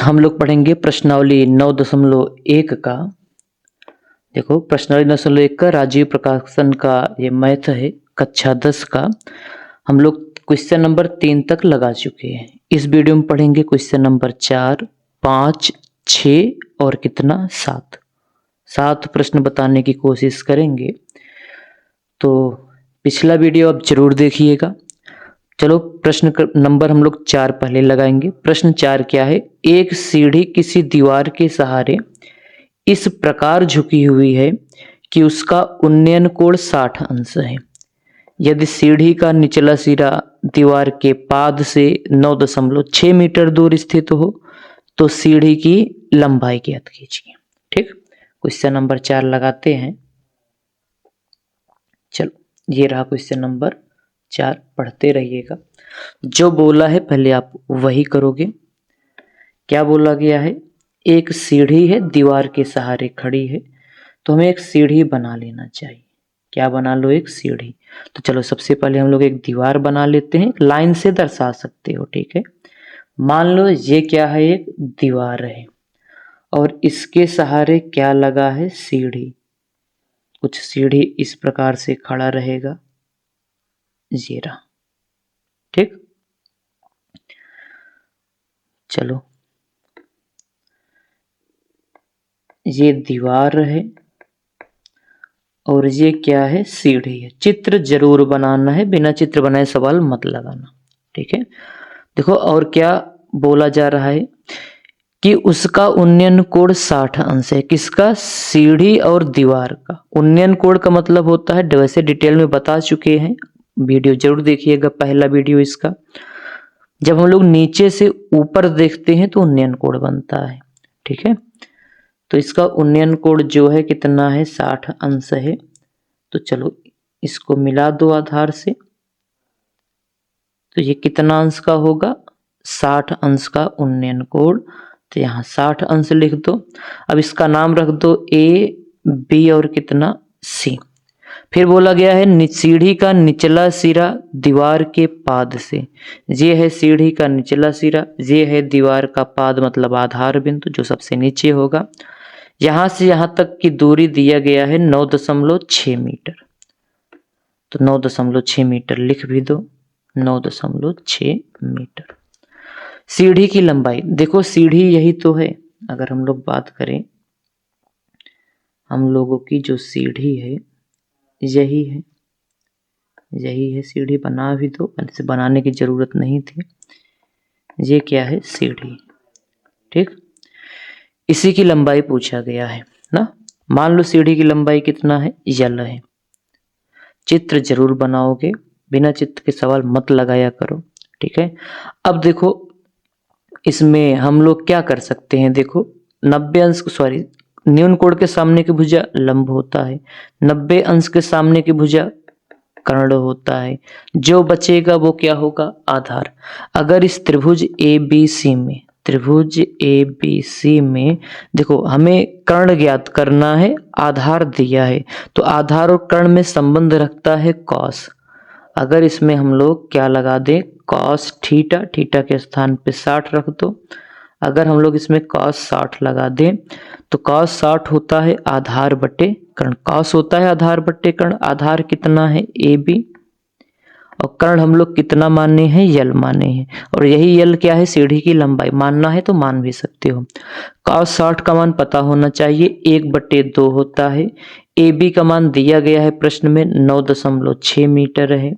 हम लोग पढ़ेंगे प्रश्नावली 9.1 का। देखो प्रश्नावली 9.1 का राजीव प्रकाशन का ये मैथ है, कक्षा 10 का। हम लोग क्वेश्चन नंबर 3 तक लगा चुके हैं। इस वीडियो में पढ़ेंगे क्वेश्चन नंबर 4, 5, 6 और कितना 7 प्रश्न बताने की कोशिश करेंगे। तो पिछला वीडियो आप जरूर देखिएगा। चलो प्रश्न नंबर हम लोग 4 पहले लगाएंगे। प्रश्न 4 क्या है? एक सीढ़ी किसी दीवार के सहारे इस प्रकार झुकी हुई है कि उसका उन्नयन कोण 60 अंश है। यदि सीढ़ी का निचला सिरा दीवार के पाद से 9.6 मीटर दूर स्थित हो तो सीढ़ी की लंबाई ज्ञात कीजिए। ठीक, क्वेश्चन नंबर 4 लगाते हैं। चलो ये रहा क्वेश्चन नंबर 4, पढ़ते रहिएगा। जो बोला है पहले आप वही करोगे। क्या बोला गया है? एक सीढ़ी है, दीवार के सहारे खड़ी है, तो हमें एक सीढ़ी बना लेना चाहिए। क्या बना लो? एक सीढ़ी। तो चलो सबसे पहले हम लोग एक दीवार बना लेते हैं। लाइन से दर्शा सकते हो, ठीक है। मान लो ये क्या है? एक दीवार है और इसके सहारे क्या लगा है? सीढ़ी। कुछ सीढ़ी इस प्रकार से खड़ा रहेगा, ये रहा। ठीक, चलो ये दीवार है और ये क्या है? सीढ़ी है। चित्र जरूर बनाना है, बिना चित्र बनाए सवाल मत लगाना, ठीक है। देखो और क्या बोला जा रहा है कि उसका उन्नयन कोण 60 अंश है। किसका? सीढ़ी और दीवार का। उन्नयन कोण का मतलब होता है, वैसे डिटेल में बता चुके हैं, वीडियो जरूर देखिएगा, पहला वीडियो इसका। जब हम लोग नीचे से ऊपर देखते हैं तो उन्नयन कोण बनता है, ठीक है। तो इसका उन्नयन कोण जो है कितना है? 60 अंश है। तो चलो इसको मिला दो आधार से, तो ये कितना अंश का होगा? 60 अंश का उन्नयन कोण। तो यहाँ 60 अंश लिख दो। अब इसका नाम रख दो ए, बी और कितना? सी। फिर बोला गया है सीढ़ी का निचला सिरा दीवार के पाद से। ये है सीढ़ी का निचला सिरा, ये है दीवार का पाद मतलब आधार बिंदु जो सबसे नीचे होगा। यहां से यहां तक की दूरी दिया गया है 9.6 मीटर। तो 9.6 मीटर लिख भी दो, 9.6 मीटर। सीढ़ी की लंबाई, देखो सीढ़ी यही तो है। अगर हम लोग बात करें, हम लोगों की जो सीढ़ी है यही है, यही है सीढ़ी। बना भी दो, ऐसे बनाने की जरूरत नहीं थी। ये क्या है? सीढ़ी। ठीक, इसी की लंबाई पूछा गया है ना। मान लो सीढ़ी की लंबाई कितना है? यल है। चित्र जरूर बनाओगे, बिना चित्र के सवाल मत लगाया करो, ठीक है। अब देखो इसमें हम लोग क्या कर सकते हैं। देखो 90 अंश, सॉरी, न्यून कोण के सामने की भुजा लंब होता है, 90 अंश के सामने की भुजा कर्ण होता है। जो बचेगा वो क्या होगा? आधार। अगर इस त्रिभुज ए बी सी में, त्रिभुज ए बी सी में देखो हमें कर्ण ज्ञात करना है, आधार दिया है, तो आधार और कर्ण में संबंध रखता है कॉस। अगर इसमें हम लोग क्या लगा दें? कॉस थीटा, थीटा के स्थान पे 60 रख दो। अगर हम लोग इसमें कॉस 60 लगा दें तो कॉस 60 होता है आधार बटे कर्ण। कॉस होता है आधार बटे कर्ण। आधार कितना है? A B. और कर्ण हम लोग कितना माने हैं? यल माने हैं। और यही यल क्या है? सीढ़ी की लंबाई। मानना है तो मान भी सकते हो। कॉस 60 का मान पता होना चाहिए, 1/2 होता है। ए बी का मान दिया गया है प्रश्न में 9.6 मीटर है।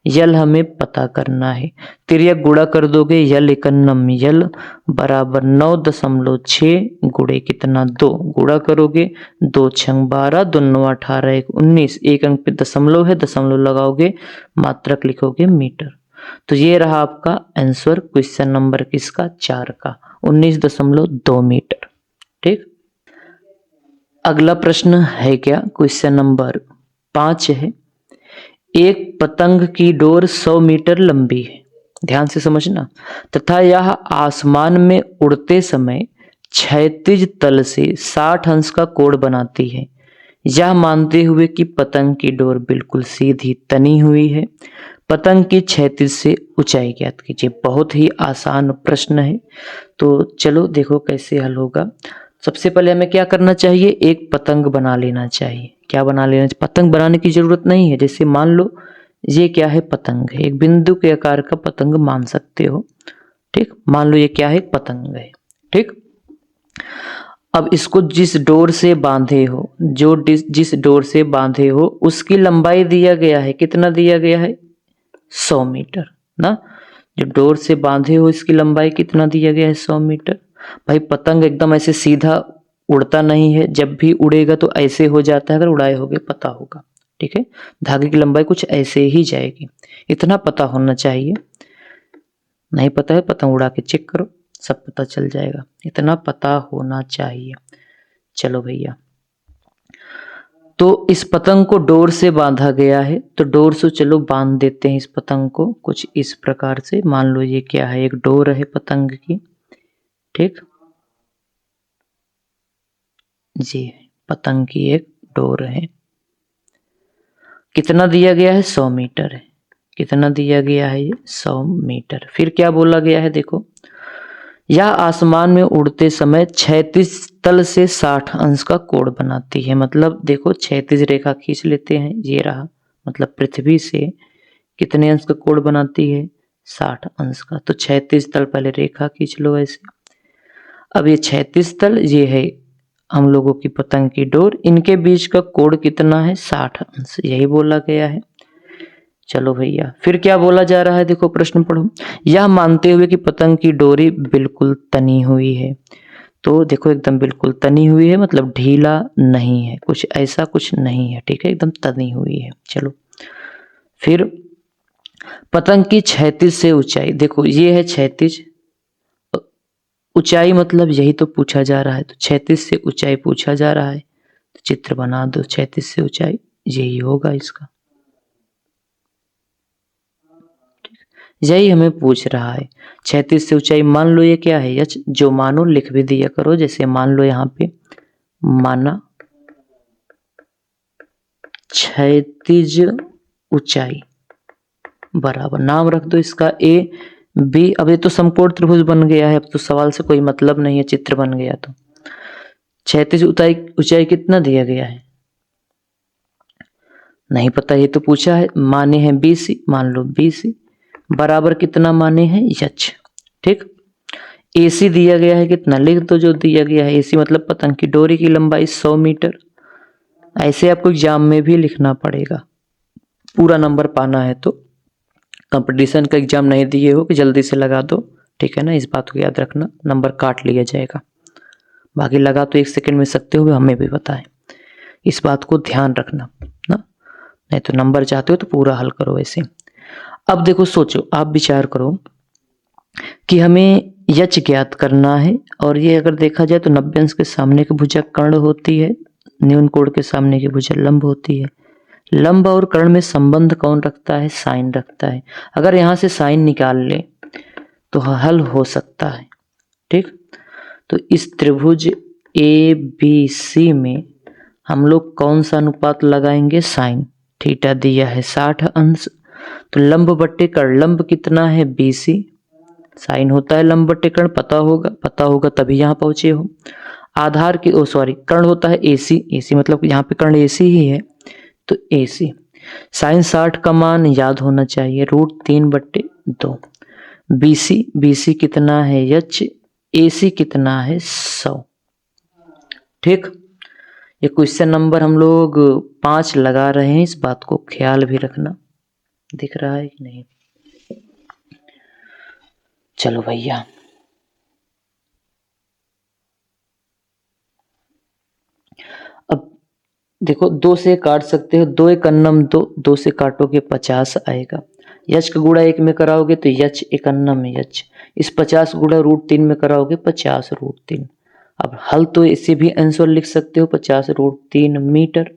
यल हमें पता करना है। तिर्यक गुणा कर दोगे, यल एकन्नम यल बराबर 9.6 गुणे कितना? 2। गुणा करोगे 2 छंग 12, 2 9 18, 1 19, एक अंक पे दशमलव है, दशमलव लगाओगे, मात्रक लिखोगे मीटर। तो ये रहा आपका आंसर क्वेश्चन नंबर किसका? 4 का, 19.2 मीटर। ठीक, अगला प्रश्न है क्या? क्वेश्चन नंबर 5 है। एक पतंग की डोर 100 मीटर लंबी है, ध्यान से समझना, तथा यह आसमान में उड़ते समय क्षैतिज तल से 60 अंश का कोण बनाती है। यह मानते हुए कि पतंग की डोर बिल्कुल सीधी तनी हुई है, पतंग की क्षैतिज से ऊंचाई ज्ञात कीजिए। बहुत ही आसान प्रश्न है, तो चलो देखो कैसे हल होगा। सबसे पहले हमें क्या करना चाहिए, एक पतंग बना लेना चाहिए। क्या बना लेना चाहिए? पतंग बनाने की जरूरत नहीं है। जैसे मान लो ये क्या है, पतंग है, एक बिंदु के आकार का पतंग मान सकते हो। ठीक, मान लो ये क्या है, पतंग है। ठीक, अब इसको जिस डोर से बांधे हो, जो जिस डोर से बांधे हो उसकी लंबाई दिया गया है, कितना दिया गया है, 100 मीटर ना। जो डोर से बांधे हो इसकी लंबाई कितना दिया गया है, 100 मीटर। भाई पतंग एकदम ऐसे सीधा उड़ता नहीं है, जब भी उड़ेगा तो ऐसे हो जाता है, अगर उड़ाए होगे पता होगा। ठीक है, धागे की लंबाई कुछ ऐसे ही जाएगी, इतना पता होना चाहिए। नहीं पता है, पतंग उड़ा के चेक करो, सब पता चल जाएगा, इतना पता होना चाहिए। चलो भैया, तो इस पतंग को डोर से बांधा गया है, तो डोर से चलो बांध देते हैं इस पतंग को कुछ इस प्रकार से। मान लो ये क्या है, एक डोर है पतंग की। ठीक जी, पतंग की एक डोर है। कितना दिया गया है, 100 मीटर है। कितना दिया गया है, ये 100 मीटर। फिर क्या बोला गया है, देखो, यह आसमान में उड़ते समय 36 तल से 60 अंश का कोण बनाती है। मतलब देखो 36 रेखा खींच लेते हैं, ये रहा, मतलब पृथ्वी से कितने अंश का कोण बनाती है, 60 अंश का। तो 36 तल पहले रेखा खींच लो ऐसे। अब ये 36 तल, ये है हम लोगों की पतंग की डोर, इनके बीच का कोण कितना है, 60 अंश, यही बोला गया है। चलो भैया, फिर क्या बोला जा रहा है, देखो प्रश्न पढ़ो। यह मानते हुए कि पतंग की डोरी बिल्कुल तनी हुई है। तो देखो एकदम बिल्कुल तनी हुई है, मतलब ढीला नहीं है, कुछ ऐसा कुछ नहीं है। ठीक है, एकदम तनी हुई है। चलो फिर पतंग की क्षैतिज से ऊंचाई, देखो ये है क्षैतिज, ऊंचाई मतलब यही तो पूछा जा रहा है, तो क्षैतिज से ऊंचाई पूछा जा रहा है, तो चित्र बना दो, क्षैतिज से ऊंचाई यही होगा इसका, यही हमें पूछ रहा है। 36 से ऊंचाई, मान लो ये क्या है, यच, जो मानो लिख भी दिया करो। जैसे मान लो यहाँ पे माना क्षैतिज ऊंचाई बराबर, नाम रख दो इसका ए बी। अब ये तो समकोण त्रिभुज बन गया है, अब तो सवाल से कोई मतलब नहीं है, चित्र बन गया। तो क्षैतिज ऊंचाई कितना दिया गया है, नहीं पता, ये तो पूछा है। माने हैं BC, मान लो BC बराबर कितना माने हैं, यच। ठीक, AC दिया गया है कितना, लिख दो जो दिया गया है। AC मतलब पतंग की डोरी की लंबाई 100 मीटर। ऐसे आपको एग्जाम में भी लिखना पड़ेगा, पूरा नंबर पाना है तो। कंपटीशन का एग्जाम नहीं दिए हो कि जल्दी से लगा दो, ठीक है ना, इस बात को याद रखना, नंबर काट लिया जाएगा। बाकी लगा तो 1 सेकंड में सकते हो, हमें भी पता है, इस बात को ध्यान रखना ना, नहीं तो नंबर चाहते हो तो पूरा हल करो ऐसे। अब देखो सोचो, आप विचार करो कि हमें यच ज्ञात करना है, और ये अगर देखा जाए तो 90 अंश के सामने की भुजा कर्ण होती है, न्यून कोण के सामने की भुजा लंब होती है। लंब और कर्ण में संबंध कौन रखता है, साइन रखता है। अगर यहाँ से साइन निकाल ले तो हल हो सकता है। ठीक, तो इस त्रिभुज ABC में हम लोग कौन सा अनुपात लगाएंगे, साइन। थीटा दिया है 60 अंश, तो लंब बट्टे कर्ण, लंब कितना है BC, साइन होता है लंब बट्टे कर्ण, पता होगा तभी यहाँ पहुंचे हो। आधार की कर्ण होता है AC मतलब यहाँ पे कर्ण AC ही है, तो AC साइन 60 का मान याद होना चाहिए, √3/2। BC कितना है, H, AC कितना है, 100। ठीक, ये क्वेश्चन नंबर हम लोग 5 लगा रहे हैं, इस बात को ख्याल भी रखना। दिख रहा है कि नहीं, चलो भैया, अब देखो 2 से काट सकते हो, 2 1 अन्नम 2, 2 से काटोगे 50 आएगा। यच का गुणा 1 में कराओगे तो यच, 1 अन्नम यच। इस 50 गुणा √3 में कराओगे 50 √3। अब हल तो इसे भी आंसर लिख सकते हो 50 √3 मीटर।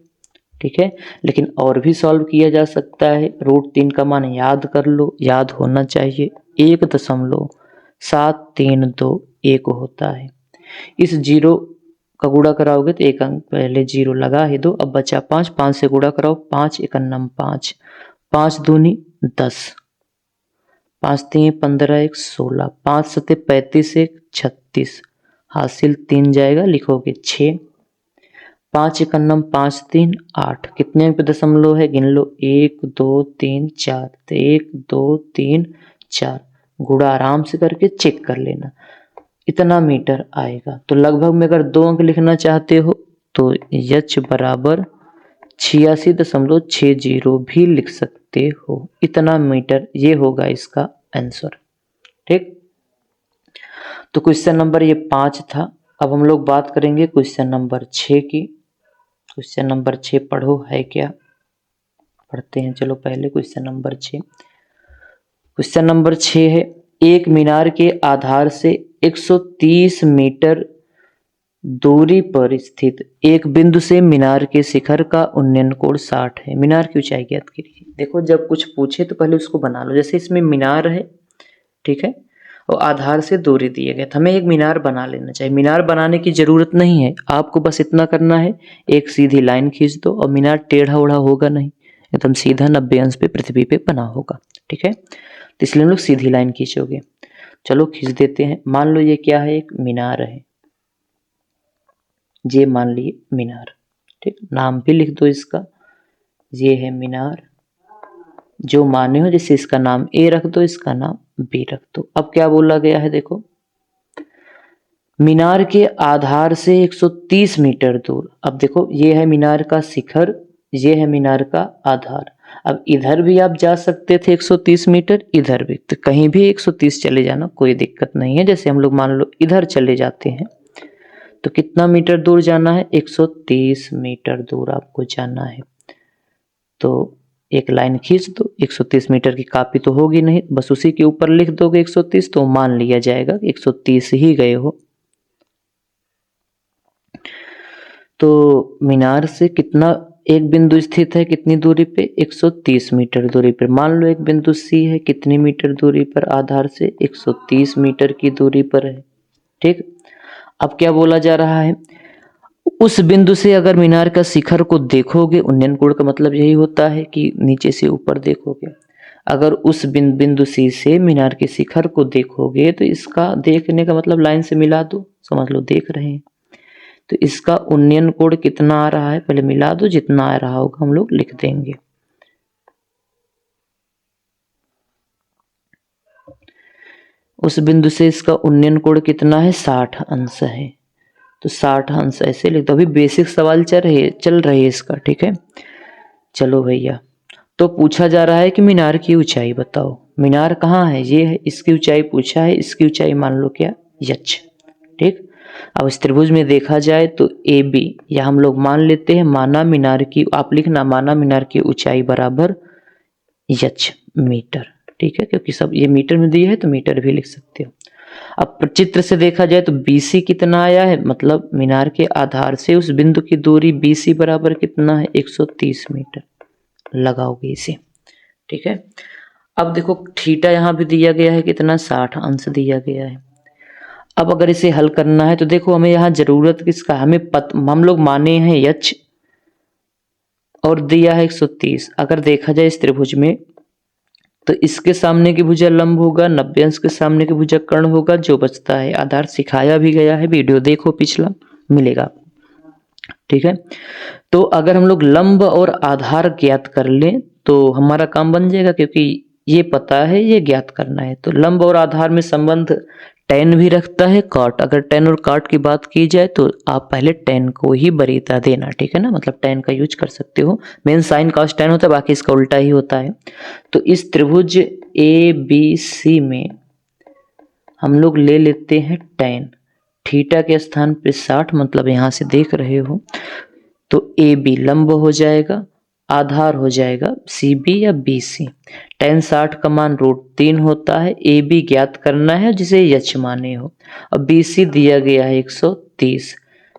ठीक है, लेकिन और भी सॉल्व किया जा सकता है। √3 का मान याद कर लो, याद होना चाहिए, 1.732 होता है। इस 0 का गुणा कराओगे तो 1 अंक पहले 0 लगा ही दो। अब बचा 5, 5 से गुणा कराओ, 5 1 अन्नम 5, 5 दूनी 10, 5 3 15 1 16, 5 7 35 1 36, हासिल 3 जाएगा, लिखोगे 6, 5 1 5 3 8, कितने पे दशमलव है गिन लो, 1 2 3 4, तो 1 2 3 4, गुणा आराम से करके चेक कर लेना, इतना मीटर आएगा। तो लगभग में अगर 2 अंक लिखना चाहते हो तो h बराबर 86.60 भी लिख सकते हो, इतना मीटर, ये होगा इसका आंसर। ठीक, तो क्वेश्चन नंबर ये 5 था। अब हम लोग बात करेंगे क्वेश्चन नंबर 6 की। क्वेश्चन नंबर 6 पढ़ो है क्या, पढ़ते हैं। चलो पहले क्वेश्चन नंबर 6। क्वेश्चन नंबर 6 है, एक मीनार के आधार से 130 मीटर दूरी पर स्थित एक बिंदु से मीनार के शिखर का उन्नयन कोण 60 है। मीनार की ऊंचाई ज्ञात कीजिए। देखो जब कुछ पूछे तो पहले उसको बना लो। जैसे इसमें मीनार है, ठीक है, और आधार से दूरी दिए गए, तो हमें एक मीनार बना लेना चाहिए। मीनार बनाने की जरूरत नहीं है, आपको बस इतना करना है, एक सीधी लाइन खींच दो और मीनार टेढ़ा उड़ा होगा नहीं, एकदम सीधा 90 अंश पे पृथ्वी पे बना होगा। ठीक है, तो इसलिए हम लोग सीधी लाइन खींचोगे। चलो खींच देते हैं। मान लो ये क्या है, एक मीनार है, ये मान लिए मीनार। ठीक, नाम भी लिख दो इसका, ये है मीनार, जो माने हो, जैसे इसका नाम ए रख दो, इसका नाम बी रख दो। अब क्या बोला गया है, देखो मीनार के आधार से 130 मीटर दूर। अब देखो ये है मीनार का शिखर, ये है मीनार का आधार। अब इधर भी आप जा सकते थे 130 मीटर, इधर भी, तो कहीं भी 130 चले जाना, कोई दिक्कत नहीं है। जैसे हम लोग मान लो इधर चले जाते हैं, तो कितना मीटर दूर जाना है, 130 मीटर दूर आपको जाना है। तो एक लाइन खींच दो, 130 मीटर की कॉपी तो होगी नहीं, बस उसी के ऊपर लिख दोगे 130, तो मान लिया जाएगा 130 ही गए हो। तो मीनार से कितना, एक बिंदु स्थित है कितनी दूरी पे, 130 मीटर दूरी पर। मान लो एक बिंदु सी है, कितनी मीटर दूरी पर, आधार से 130 मीटर की दूरी पर है। ठीक, अब क्या बोला जा रहा है, उस बिंदु से अगर मीनार का शिखर को देखोगे, उन्नयन कोण का मतलब यही होता है कि नीचे से ऊपर देखोगे। अगर उस बिंदु सी से मीनार के शिखर को देखोगे, तो इसका देखने का मतलब लाइन से मिला दो, समझ लो देख रहे हैं। तो इसका उन्नयन कोण कितना आ रहा है, पहले मिला दो, जितना आ रहा होगा हम लोग लिख देंगे। उस बिंदु से इसका उन्नयन कोण कितना है, 60 अंश है। तो 60 अंश ऐसे लिख दो। अभी बेसिक सवाल चल रहे हैं इसका। ठीक है, चलो भैया, तो पूछा जा रहा है कि मीनार की ऊंचाई बताओ। मीनार कहाँ है, ये है, इसकी ऊंचाई पूछा है। इसकी ऊंचाई मान लो क्या, h। ठीक, अब इस त्रिभुज में देखा जाए तो ए बी, या हम लोग मान लेते हैं माना मीनार की, आप लिखना माना मीनार की ऊंचाई बराबर h मीटर। ठीक है, क्योंकि सब ये मीटर में दिए है तो मीटर भी लिख सकते हो। अब चित्र से देखा जाए तो BC कितना आया है, मतलब मीनार के आधार से उस बिंदु की दूरी BC बराबर कितना है, 130 मीटर। लगाओगे इसे। ठीक है, अब देखो थीटा यहाँ भी दिया गया है कितना, 60 अंश दिया गया है। अब अगर इसे हल करना है तो देखो हमें यहाँ जरूरत किसका, हम लोग माने हैं h और दिया है 130। अगर देखा जाए इस त्रिभुज में, तो इसके सामने की भुजा लंब होगा, 90 अंश के सामने की भुजा कर्ण होगा, जो बचता है आधार। सिखाया भी गया है, वीडियो देखो पिछला, मिलेगा। ठीक है, तो अगर हम लोग लंब और आधार ज्ञात कर लें तो हमारा काम बन जाएगा, क्योंकि ये पता है, ये ज्ञात करना है। तो लंब और आधार में संबंध tan भी रखता है, cot। अगर tan और cot की बात की जाए तो आप पहले tan को ही वरीयता देना। ठीक है ना, मतलब tan का यूज कर सकते हो। मेन साइन cos tan होता है, बाकी इसका उल्टा ही होता है। तो इस त्रिभुज ABC में हम लोग ले लेते हैं tan, थीटा के स्थान पे 60, मतलब यहां से देख रहे हो तो AB लंब हो जाएगा, आधार हो जाएगा CB या BC। tan 60 का मान √3 होता है। AB ज्ञात करना है जिसे h माने हो, और BC दिया गया है 130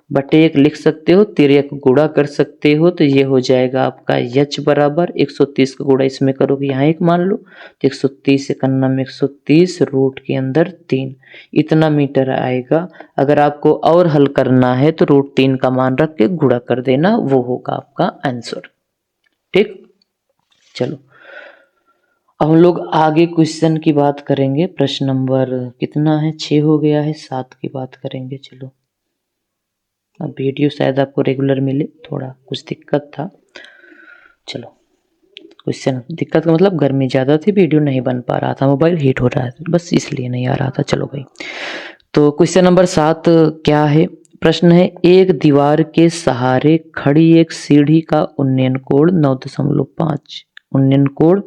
बटे 1 लिख सकते हो, तिर्यक गुणा कर सकते हो, तो ये हो जाएगा आपका h बराबर 130 का गुणा इसमें करोगे, यहाँ 1 मान लो, तो 130 इकन्ना में 130 रूट के अंदर 3, इतना मीटर आएगा। अगर आपको और हल करना है तो √3 का मान रख के गुणा कर देना, वो होगा आपका आंसर। ठीक, चलो अब हम लोग आगे क्वेश्चन की बात करेंगे। प्रश्न नंबर कितना है, 6 हो गया है, 7 की बात करेंगे। चलो, अब वीडियो शायद आपको रेगुलर मिले, थोड़ा कुछ दिक्कत था। चलो, क्वेश्चन दिक्कत का मतलब गर्मी ज़्यादा थी, वीडियो नहीं बन पा रहा था, मोबाइल हीट हो रहा था, बस इसलिए नहीं आ रहा था। चलो भाई, तो क्वेश्चन नंबर 7 क्या है? प्रश्न है, एक दीवार के सहारे खड़ी एक सीढ़ी का उन्नयन कोण 9.5। उन्नयन कोण,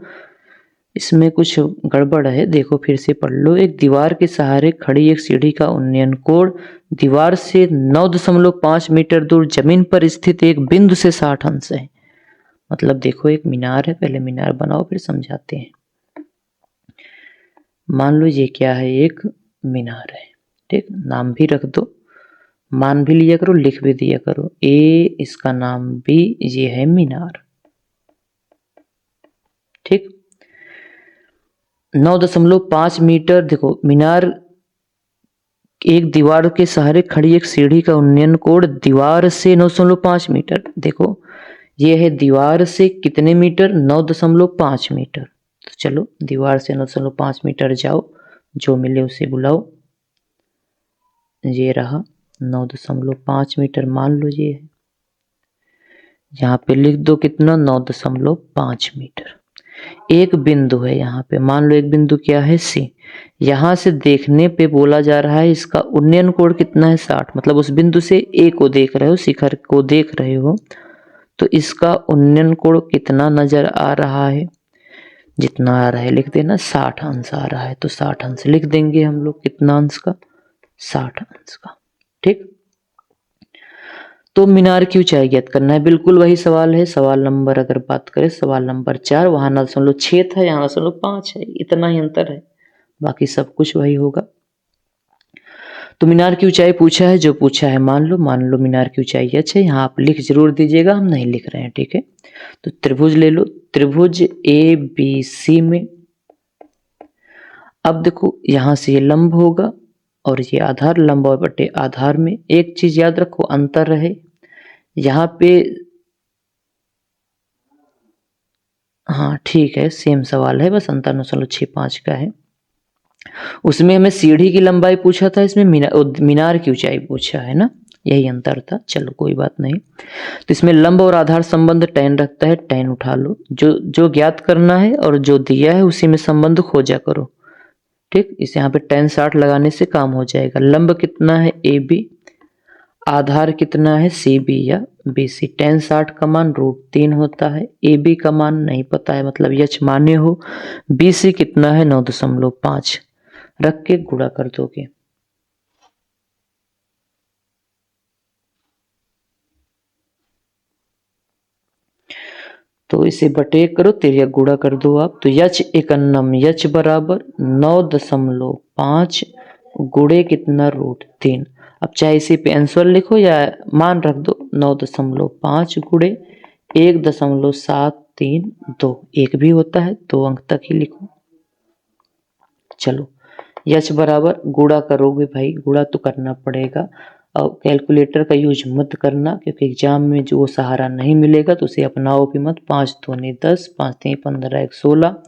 इसमें कुछ गड़बड़ है, देखो फिर से पढ़ लो। एक दीवार के सहारे खड़ी एक सीढ़ी का उन्नयन कोण दीवार से 9.5 मीटर दूर जमीन पर स्थित एक बिंदु से 60 अंश है। मतलब देखो, एक मीनार है, पहले मीनार बनाओ फिर समझाते हैं। मान लो ये क्या है, एक मीनार है, ठीक, नाम भी रख दो, मान भी लिया करो, लिख भी दिया करो। ए इसका नाम बी, ये है मीनार, ठीक। 9.5 मीटर, देखो मीनार एक दीवार के सहारे खड़ी एक सीढ़ी का उन्नयन कोण दीवार से 9.5 मीटर। देखो ये है दीवार से कितने मीटर, 9.5 मीटर। तो चलो दीवार से 9.5 मीटर जाओ, जो मिले उसे बुलाओ। ये रहा 9.5 मीटर, मान लो ये है, यहाँ पे लिख दो कितना, 9.5 मीटर। एक बिंदु है यहाँ पे, मान लो एक बिंदु क्या है, सी। यहाँ से देखने पे बोला जा रहा है इसका उन्नयन कोण कितना है, 60। मतलब उस बिंदु से ए को देख रहे हो, शिखर को देख रहे हो, तो इसका उन्नयन कोण कितना नजर आ रहा है, जितना आ रहा है लिख देना, 60 अंश आ रहा है। तो 60 अंश लिख देंगे हम लोग, कितना अंश का, 60 अंश का, ठीक। तो मीनार की ऊंचाई ज्ञात करना है, बिल्कुल वही सवाल है। सवाल नंबर अगर बात करें, सवाल नंबर 4, वहां 9.6 था, यहाँ 9.5 है, इतना ही अंतर है, बाकी सब कुछ वही होगा। तो मीनार की ऊंचाई पूछा है, जो पूछा है मान लो मीनार की ऊंचाई अच्छा है, यहाँ आप लिख जरूर दीजिएगा, हम नहीं लिख रहे हैं, ठीक है। तो त्रिभुज ले लो, त्रिभुज ए बी सी में, अब देखो यहां से ये लंब होगा और ये आधार, लंब और बटे आधार में एक चीज याद रखो, अंतर रहे यहाँ पे। हाँ ठीक है, सेम सवाल है, बस अंतर 9.65 का है। उसमें हमें सीढ़ी की लंबाई पूछा था, इसमें मीनार की ऊंचाई पूछा है ना, यही अंतर था। चलो कोई बात नहीं। तो इसमें लंब और आधार संबंध tan रखता है, tan उठा लो, जो ज्ञात करना है और जो दिया है उसी में संबंध खोजा करो, ठीक। इस यहाँ पे tan 60 लगाने से काम हो जाएगा। लंब कितना है, ए बी, आधार कितना है, सी बी या बी सी। tan 60 का मान √3 होता है, ए बी का मान नहीं पता है, मतलब यच मान्य हो। बी सी कितना है, 9.5 रख के गुणा कर दोगे। तो इसे बटे करो, तिर्यक गुणा कर दो आप। तो यच एकन्नम, यच बराबर 9.5 गुणे कितना, √3। अब चाहे इसी पे आंसर लिखो या मान रख दो, 9.5 गुणे 1.732, एक भी होता है, 2 अंक तक ही लिखो। चलो यच बराबर, गुणा करोगे भाई, गुणा तो करना पड़ेगा, और कैलकुलेटर का यूज मत करना, क्योंकि एग्जाम में जो सहारा नहीं मिलेगा तो उसे अपनाओ भी मत। 5 दूनी 10, 5 तीन 15, 1 16,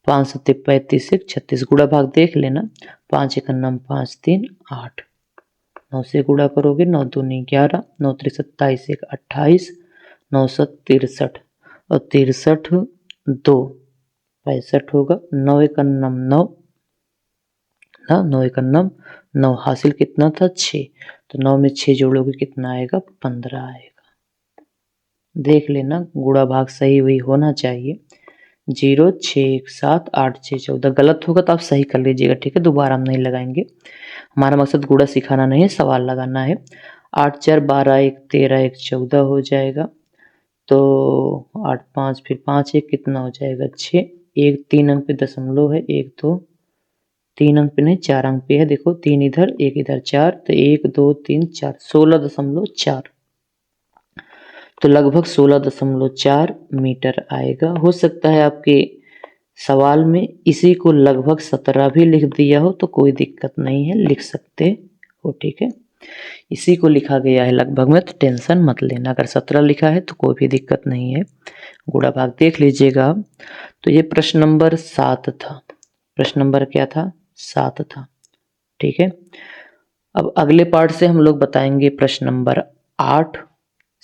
5 सत्ते 35, 1 36, गुणा भाग देख लेना। 5 एकन्नम 5 3 8, 9 से गुणा करोगे, 9 दूनी 11, 9 3 27, 1 28, 9 7 63, और 63 2 65 होगा। 9 एकन्नम 9, 9 एकन्नम 9, हासिल कितना था, 6। तो 9 में 6 जोड़ोगे कितना आएगा, 15 आएगा। देख लेना, गुणा भाग सही हुई होना चाहिए। 0 6 1 7 8 6 14, गलत होगा तो आप सही कर लीजिएगा, ठीक है, दोबारा हम नहीं लगाएंगे। हमारा मकसद गुणा सिखाना नहीं है, सवाल लगाना है। 8 4 12, 1 13, 1 14 हो जाएगा। तो 8 5 फिर 5 1 कितना हो जाएगा, 6। 1 3 अंक पे दशमलव है, 1 2 3 अंक पे नहीं, 4 अंक पे है, देखो 3 इधर 1 इधर 4, तो 1 2 3 4, 16.4, तो लगभग 16.4 मीटर आएगा। हो सकता है आपके सवाल में इसी को लगभग 17 भी लिख दिया हो, तो कोई दिक्कत नहीं है, लिख सकते हो, ठीक है। इसी को लिखा गया है लगभग में, तो टेंशन मत लेना। अगर 17 लिखा है तो कोई भी दिक्कत नहीं है, गुणा भाग देख लीजिएगा। तो ये प्रश्न नंबर 7 था। प्रश्न नंबर क्या था? 7 था। ठीक है, अब अगले पार्ट से हम लोग बताएंगे प्रश्न नंबर 8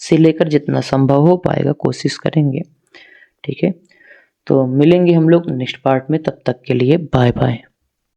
से लेकर, जितना संभव हो पाएगा कोशिश करेंगे। ठीक है, तो मिलेंगे हम लोग नेक्स्ट पार्ट में, तब तक के लिए बाय बाय।